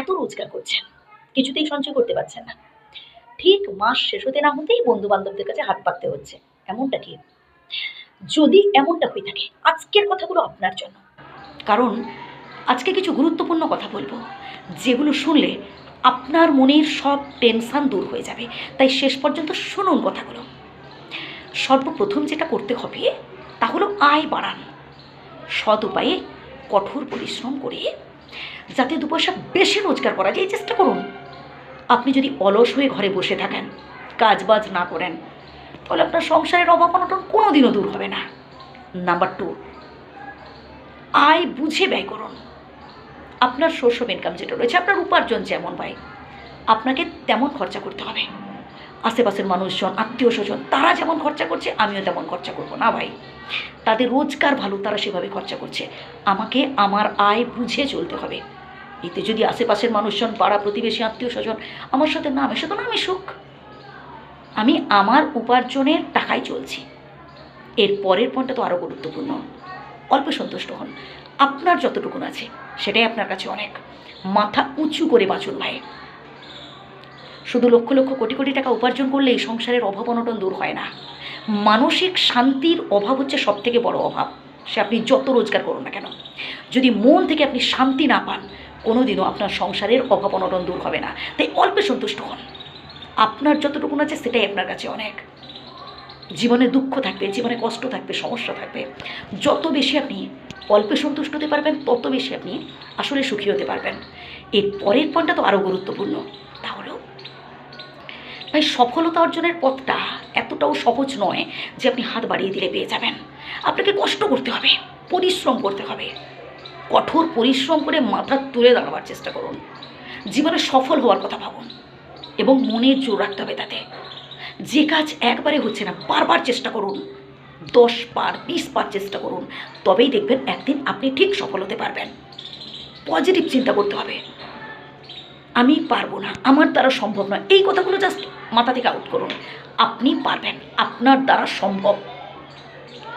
এত রোজগার করছেন, কিছুতেই সঞ্চয় করতে পারছেন না। ঠিক মাস শেষ হতে না হতেই বন্ধু বান্ধবদের কাছে হাত পাততে হচ্ছে, এমনটা কি? যদি এমনটা হয়ে থাকে, আজকের কথাগুলো আপনার জন্য। কারণ আজকে কিছু গুরুত্বপূর্ণ কথা বলবো, যেগুলো শুনলে আপনার মনের সব টেনশন দূর হয়ে যাবে। তাই শেষ পর্যন্ত শুনুন কথাগুলো। সর্বপ্রথম যেটা করতে হবে তা হলো আয় বাড়ান। সৎ উপায়ে কঠোর পরিশ্রম করে যাতে দু পয়সা বেশি রোজগার করা যায় চেষ্টা করুন। আপনি যদি অলস হয়ে ঘরে বসে থাকেন, কাজবাজ না করেন, তাহলে আপনার সংসারের অভাব অনটন কোনোদিনও দূর হবে না। নাম্বার 2, আয় বুঝে ব্যয় করুন। আপনার সোর্স অফ ইনকাম যেটা রয়েছে, আপনার উপার্জন যেমন ভাই, আপনাকে তেমন খরচা করতে হবে। আশেপাশের মানুষজন, আত্মীয় স্বজন, তারা যেমন খরচা করছে আমিও তেমন খরচা করব না ভাই। তাদের রোজগার ভালো, তারা সেভাবে খরচা করছে, আমাকে আমার আয় বুঝে চলতে হবে। এতে যদি আশেপাশের মানুষজন, পাড়া প্রতিবেশী, আত্মীয় স্বজন আমার সাথে না মেশে তো না মিশুক, আমি আমার উপার্জনের টাকায় চলছি। এর পরের পয়েন্টটা তো আরও গুরুত্বপূর্ণ। অল্প সন্তুষ্ট হন, আপনার যতটুকুন আছে সেটাই আপনার কাছে অনেক। মাথা উঁচু করে বাঁচুন ভাই। শুধু লক্ষ লক্ষ কোটি কোটি টাকা উপার্জন করলেই সংসারের অভাব অনটন দূর হয় না। মানসিক শান্তির অভাব হচ্ছে সব থেকে বড় অভাব। সে আপনি যত রোজগার করুন না কেন, যদি মন থেকে আপনি শান্তি না পান, কোনোদিনও আপনার সংসারের অভাব অনটন দূর হবে না। তাই অল্পে সন্তুষ্ট হন, আপনার যতটুকুন আছে সেটাই আপনার কাছে অনেক। জীবনে দুঃখ থাকবে, জীবনে কষ্ট থাকবে, সমস্যা থাকবে, যত বেশি আপনি অল্পে সন্তুষ্ট হতে পারবেন তত বেশি আপনি আসলে সুখী হতে পারবেন। এর পরের পয়েন্টটা তো আরও গুরুত্বপূর্ণ, তা হলো ভাই, সফলতা অর্জনের পথটা এতটাও সহজ নয় যে আপনি হাত বাড়িয়ে দিলে পেয়ে যাবেন। আপনাকে কষ্ট করতে হবে, পরিশ্রম করতে হবে। কঠোর পরিশ্রম করে মাথা তুলে দাঁড়াবার চেষ্টা করুন। জীবনে সফল হওয়ার কথা ভাবুন এবং মনে জোর রাখতে হবে তাতে। যে কাজ একবারে হচ্ছে না, বারবার চেষ্টা করুন, 10 বার 20 বার চেষ্টা করুন, তবেই দেখবেন একদিন আপনি ঠিক সফল হতে পারবেন। পজিটিভ চিন্তা করতে হবে, আমি পারবো না, আমার দ্বারা সম্ভব নয়, এই কথাগুলো জাস্ট মাথা থেকে আউট করুন। আপনি পারবেন, আপনার দ্বারা সম্ভব,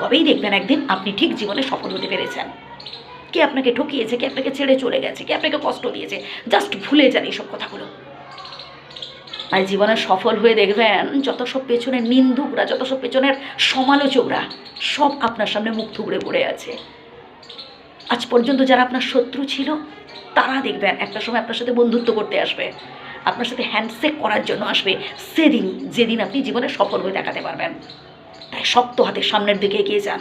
তবেই দেখবেন একদিন আপনি ঠিক জীবনে সফল হতে পেরেছেন। কে আপনাকে ঠকিয়েছে, কে আপনাকে ছেড়ে চলে গেছে, কে আপনাকে কষ্ট দিয়েছে, জাস্ট ভুলে যান এইসব কথাগুলো। আর জীবনে সফল হয়ে দেখবেন যত সব পেছনের নিন্দুকরা, যত সব পেছনের সমালোচকরা, সব আপনার সামনে মুখ থুবড়ে পড়ে আছে। আজ পর্যন্ত যারা আপনার শত্রু ছিল, তারা দেখবেন একটা সময় আপনার সাথে বন্ধুত্ব করতে আসবে, আপনার সাথে হ্যান্ডশেক করার জন্য আসবে, সেদিনই যেদিন আপনি জীবনে সফল হয়ে দেখাতে পারবেন। তাই শক্ত হাতে সামনের দিকে এগিয়ে যান,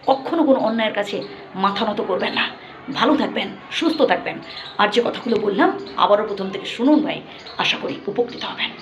কখনো কোনো অন্যায়ের কাছে মাথা নত করবেন না। ভালো থাকবেন, সুস্থ থাকবেন। আর যে কথাগুলো বললাম আবারও প্রথম থেকে শুনুন ভাই, আশা করি উপকৃত হবেন।